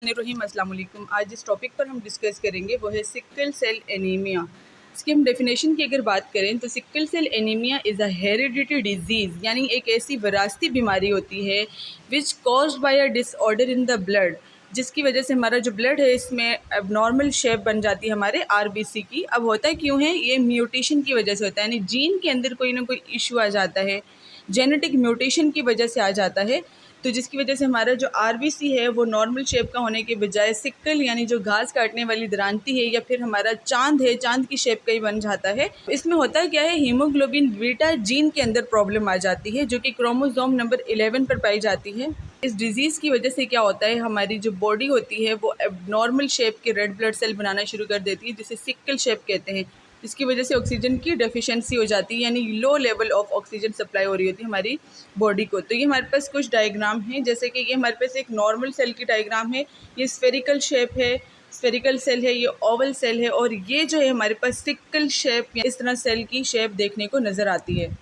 रहीम अस्सलाम वालेकुम। आज जिस टॉपिक पर हम डिस्कस करेंगे वो है सिकल सेल एनीमिया। इसकी हम डेफिनेशन की अगर बात करें तो sickle cell anaemia is a hereditary disease, यानी एक ऐसी विरासती बीमारी होती है which caused by a disorder in the blood, जिसकी वजह से हमारा जो ब्लड है इसमें एबनॉर्मल शेप बन जाती है हमारे आरबीसी की। अब होता क्यों है, ये म्यूटेशन की वजह से होता है, यानी जीन के अंदर कोई ना कोई इशू आ जाता है, जेनेटिक म्यूटेशन की वजह से आ जाता है। तो जिसकी वजह से हमारा जो आरबीसी है वो नॉर्मल शेप का होने के बजाय सिक्कल यानी जो घास काटने वाली दरांती है या फिर हमारा चांद है, चांद की शेप का ही बन जाता है। इसमें होता क्या है, हीमोग्लोबिन बीटा जीन के अंदर प्रॉब्लम आ जाती है जो कि क्रोमोसोम नंबर 11 पर पाई जाती है। इस डिजीज़ की वजह से क्या होता है, हमारी जो बॉडी होती है वो एबनॉर्मल शेप के रेड ब्लड सेल बनाना शुरू कर देती है, जिसे सिक्कल शेप कहते हैं। इसकी वजह से ऑक्सीजन की डेफिशिएंसी हो जाती है, यानी low level of oxygen supply हो रही होती है हमारी बॉडी को। तो ये हमारे पास कुछ डायग्राम हैं, जैसे कि ये हमारे पास एक नॉर्मल सेल की डायग्राम है, ये स्फेरिकल शेप है, स्फेरिकल सेल है, ये ओवल सेल है, और ये जो है हमारे पास सिक्कल शेप, इस तरह सेल की शेप देखने को नज़र आती है।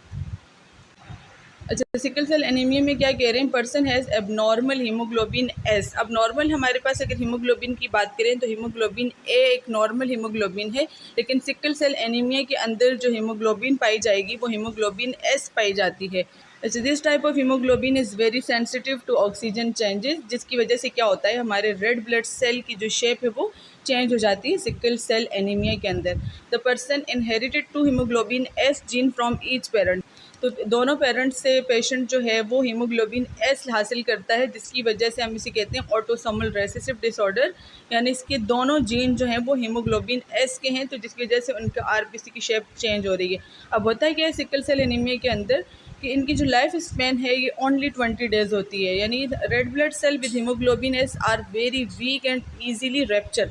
अच्छा, सिकल सेल एनीमिया में क्या कह रहे हैं, person has abnormal haemoglobin S. अब नॉर्मल हमारे पास अगर हीमोग्लोबिन की बात करें तो हीमोग्लोबिन ए एक नॉर्मल हीमोग्लोबिन है, लेकिन सिकल सेल एनीमिया के अंदर जो हीमोग्लोबिन पाई जाएगी वो हीमोग्लोबिन एस पाई जाती है। अच्छा, this type of haemoglobin is very sensitive to oxygen changes, जिसकी वजह से क्या होता है, हमारे रेड ब्लड सेल की जो शेप है वो चेंज हो जाती है सिकल सेल एनीमिया के अंदर। The person inherited two haemoglobin S gene from each parent. तो दोनों पेरेंट्स से पेशेंट जो है वो हीमोग्लोबिन एस हासिल करता है, जिसकी वजह से हम इसे कहते हैं ऑटोसोमल रेसेसिव डिसऑर्डर, यानी इसके दोनों जीन जो हैं वो हीमोग्लोबिन एस के हैं, तो जिसकी वजह से उनका आरबीसी की शेप चेंज हो रही है। अब होता है क्या है सिकल सेल एनीमिया के अंदर कि इनकी जो लाइफ स्पैन है ये ओनली 20 डेज़ होती है, यानी red blood cell with haemoglobin S are very weak and easily rupture.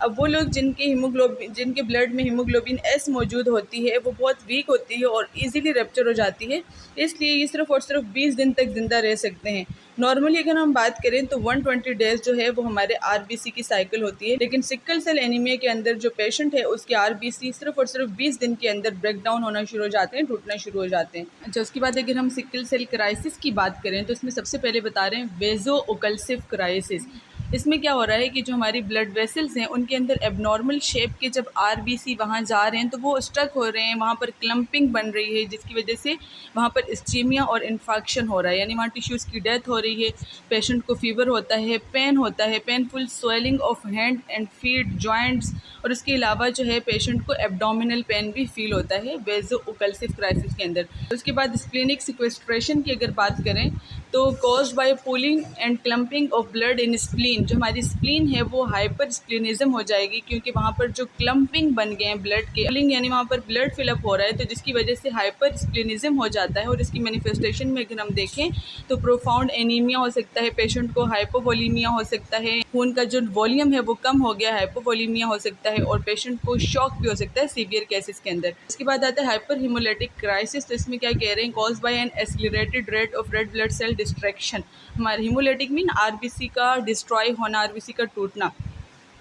अब वो लोग जिनके ब्लड में हीमोग्लोबिन एस मौजूद होती है वो बहुत वीक होती है और इजीली रैप्चर हो जाती है, इसलिए ये सिर्फ और सिर्फ 20 दिन तक ज़िंदा रह सकते हैं। नॉर्मली अगर हम बात करें तो 120 डेज़ जो है वो हमारे आरबीसी की साइकिल होती है, लेकिन सिकल सेल एनीमिया के अंदर जो पेशेंट है उसके आरबीसी सिर्फ और सिर्फ 20 दिन के अंदर ब्रेक डाउन होना शुरू हो जाते हैं, टूटना शुरू हो जाते हैं। अच्छा, उसके बाद अगर हम सिकल सेल क्राइसिस की बात करें तो इसमें सबसे पहले बता रहे हैं वेजो ओकल्सिव क्राइसिस। इसमें क्या हो रहा है कि जो हमारी ब्लड वेसल्स हैं उनके अंदर एबनॉर्मल शेप के जब आरबीसी वहाँ जा रहे हैं तो वो स्ट्रक हो रहे हैं, वहाँ पर क्लम्पिंग बन रही है, जिसकी वजह से वहाँ पर इस्चीमिया और इन्फेक्शन हो रहा है, यानी वहाँ टिश्यूज़ की डेथ हो रही है। पेशेंट को फीवर होता है, पेन होता है, painful swelling of hand and feet joints, और इसके अलावा जो है पेशेंट को एब्डोमिनल पेन भी फील होता है वेजो ओकल्सिव क्राइसिस के अंदर। उसके बाद स्प्लीनिक सिक्वेस्ट्रेशन की अगर बात करें तो caused by pulling and clumping of blood in spleen, जो हमारी स्प्लीन है वो हाइपर स्प्लीनिज्म हो जाएगी, क्योंकि वहाँ पर जो क्लम्पिंग बन गए हैं ब्लड के, पुलिंग यानी वहाँ पर ब्लड फिलअप हो रहा है, तो जिसकी वजह से हाइपर स्प्लीनिज्म हो जाता है। और इसकी मैनिफेस्टेशन में अगर हम देखें तो प्रोफाउंड एनीमिया हो सकता है, पेशेंट को हाइपोवोलीमिया हो सकता है, खून का जो वॉल्यूम है वो कम हो गया, हाइपोवोलीमिया हो सकता है, और पेशेंट को शॉक भी हो सकता है सीवियर केसेस के अंदर। इसके बाद आता है हाइपर हीमोलिटिक क्राइसिस। तो इसमें क्या कह रहे हैं, cause by an accelerated rate of red blood cell distraction. हमारे हीमोलिटिक मीन आरबीसी का डिस्ट्रॉय होना, आरबीसी का टूटना।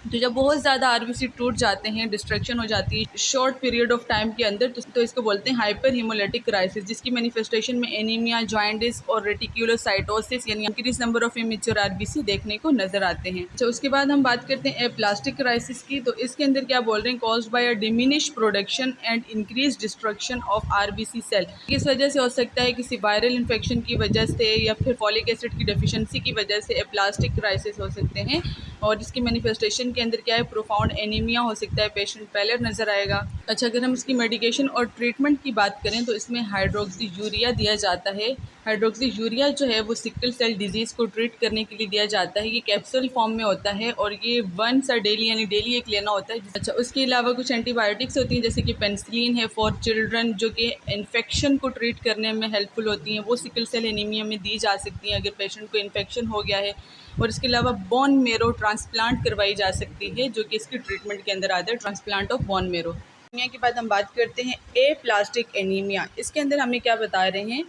तो जब बहुत ज़्यादा आरबीसी टूट जाते हैं, डिस्ट्रैक्शन हो जाती है शॉर्ट पीरियड ऑफ टाइम के अंदर, तो इसको बोलते हैं हाइपर हीमोलिटिक क्राइसिस, जिसकी मैनिफेस्टेशन में एनीमिया, जॉइंटिस और रेटिक्यूलोसाइटोसिस यानी increase number of immature RBC देखने को नजर आते हैं। तो उसके बाद हम बात करते हैं एप्लास्टिक क्राइसिस की। तो इसके अंदर क्या बोल रहे हैं, caused by a diminish production and increase destruction of RBC cell. किस वजह से हो सकता है, किसी वायरल इन्फेक्शन की वजह से या फिर फॉलिक एसिड की डेफिशिएंसी की वजह से एप्लास्टिक क्राइसिस हो सकते हैं। और इसकी मैनिफेस्टेशन के अंदर क्या है, प्रोफाउंड एनीमिया हो सकता है, पेशेंट पैलेट नज़र आएगा। अच्छा, अगर हम इसकी मेडिकेशन और ट्रीटमेंट की बात करें तो इसमें हाइड्रोक्सी यूरिया दिया जाता है। हाइड्रोक्सी यूरिया जो है वो सिकल सेल डिजीज़ को ट्रीट करने के लिए दिया जाता है। ये कैप्सूल फॉर्म में होता है और ये वंस अ डेली यानी डेली एक लेना होता है। अच्छा, उसके अलावा कुछ एंटीबायोटिक्स होती हैं जैसे कि पेनिसिलिन है फॉर चिल्ड्रन, जो कि इन्फेक्शन को ट्रीट करने में हेल्पफुल होती हैं, वो सिकल सेल एनीमिया में दी जा सकती हैं अगर पेशेंट को इन्फेक्शन हो गया है। और इसके अलावा बोन मेरो ट्रांसप्लांट करवाई जा सकती है, जो कि इसकी ट्रीटमेंट के अंदर आता है, transplant of bone marrow. Anaemia के बाद हम बात करते हैं ए प्लास्टिक एनीमिया। इसके अंदर हमें क्या बता रहे हैं,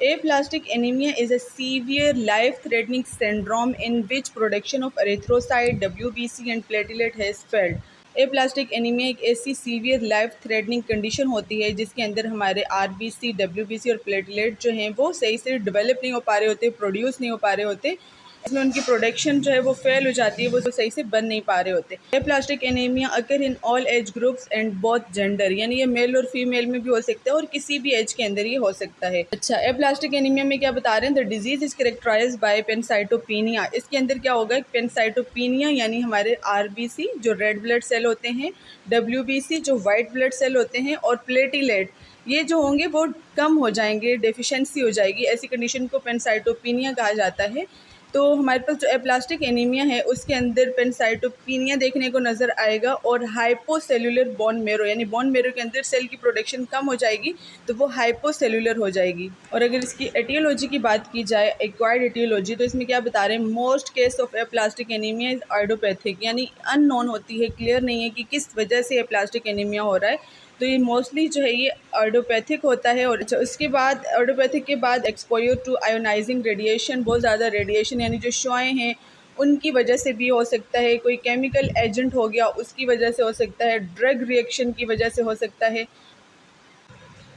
aplastic anaemia is a severe life threatening syndrome in which production of erythrocyte, WBC and platelet has failed. Aplastic anaemia एक ऐसी सीवियर लाइफ थ्रेटनिंग कंडीशन होती है जिसके अंदर हमारे आरबीसी, WBC और प्लेटलेट जो हैं वो सही से डेवलप नहीं हो पा रहे होते, प्रोड्यूस नहीं हो पा रहे होते, इसमें उनकी प्रोडक्शन जो है वो फेल हो जाती है, वो सही से बन नहीं पा रहे होते। Aplastic anaemia occur in all age groups and both gender, यानी ये मेल और फीमेल में भी हो सकता है और किसी भी एज के अंदर ये हो सकता है। अच्छा, एप्लास्टिक एनीमिया में क्या बता रहे हैं, the disease is characterised by pancytopenia. इसके अंदर क्या होगा, पेनसाइटोपिनिया यानी हमारे आरबीसी जो रेड ब्लड सेल होते हैं, डब्ल्यूबीसी जो वाइट ब्लड सेल होते हैं, और प्लेटिलेट ये जो होंगे वो कम हो जाएंगे, डेफिशिएंसी हो जाएगी। ऐसी कंडीशन को पेनसाइटोपिनिया कहा जाता है। तो हमारे पास जो एप्लास्टिक एनीमिया है उसके अंदर पेनसाइटोपिनिया देखने को नज़र आएगा, और हाइपोसेलुलर बोन मेरो, यानी बोन मेरो के अंदर सेल की प्रोडक्शन कम हो जाएगी तो वो हाइपोसेलुलर हो जाएगी। और अगर इसकी एटियोलॉजी की बात की जाए, एक्वायर्ड एटियोलॉजी, तो इसमें क्या बता रहे हैं, most case of aplastic anaemia is idiopathic, यानी अननोन होती है, क्लियर नहीं है कि किस वजह से एप्लास्टिक एनीमिया हो रहा है। तो ये मोस्टली जो है ये आइडियोपैथिक होता है। और उसके बाद आइडियोपैथिक के बाद एक्सपोजर टू आयोनाइजिंग रेडिएशन, बहुत ज़्यादा रेडिएशन यानी जो शुआएँ हैं उनकी वजह से भी हो सकता है, कोई केमिकल एजेंट हो गया उसकी वजह से हो सकता है, ड्रग रिएक्शन की वजह से हो सकता है,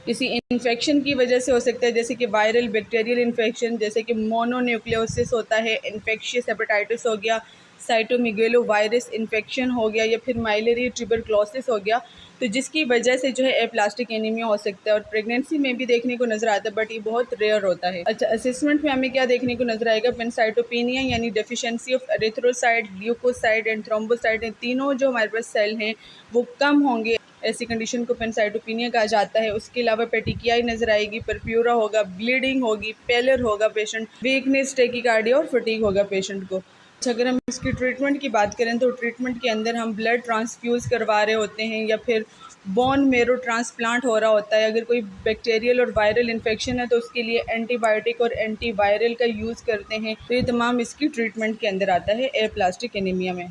किसी इन्फेक्शन की वजह से हो सकता है, जैसे कि वायरल बैक्टीरियल इन्फेक्शन, जैसे कि मोनोन्यूक्लियोसिस होता है, इन्फेक्शियस हेपेटाइटिस हो गया, साइटोमेगालो वायरस इन्फेक्शन हो गया, या फिर माइलेरिया ट्यूबरक्लोसिस हो गया, तो जिसकी वजह से जो है एप्लास्टिक एनीमिया हो सकता है। और प्रेगनेंसी में भी देखने को नज़र आता है, बट ये बहुत रेयर होता है। अच्छा, असेसमेंट में हमें क्या देखने को नज़र आएगा, पेनसाइटोपिनिया यानी deficiency of erythrocyte, glucoside and thrombocyte, तीनों जो हमारे पास सेल हैं वो कम होंगे, ऐसी कंडीशन को पेनसाइटोपिनिया कहा जाता है। उसके अलावा पेटिकियाई नजर आएगी, परप्यूरा होगा, ब्लीडिंग होगी, पेलर होगा पेशेंट, वीकनेस, टेकिकार्डिया और फटीग होगा पेशेंट को। अच्छा, अगर हम इसकी ट्रीटमेंट की बात करें तो ट्रीटमेंट के अंदर हम ब्लड ट्रांसफ्यूज़ करवा रहे होते हैं, या फिर बोन मेरो ट्रांसप्लांट हो रहा होता है। अगर कोई बैक्टीरियल और वायरल इन्फेक्शन है तो उसके लिए एंटीबायोटिक और एंटीवायरल का यूज़ करते हैं। तो ये तमाम इसकी ट्रीटमेंट के अंदर आता है एप्लास्टिक एनीमिया में।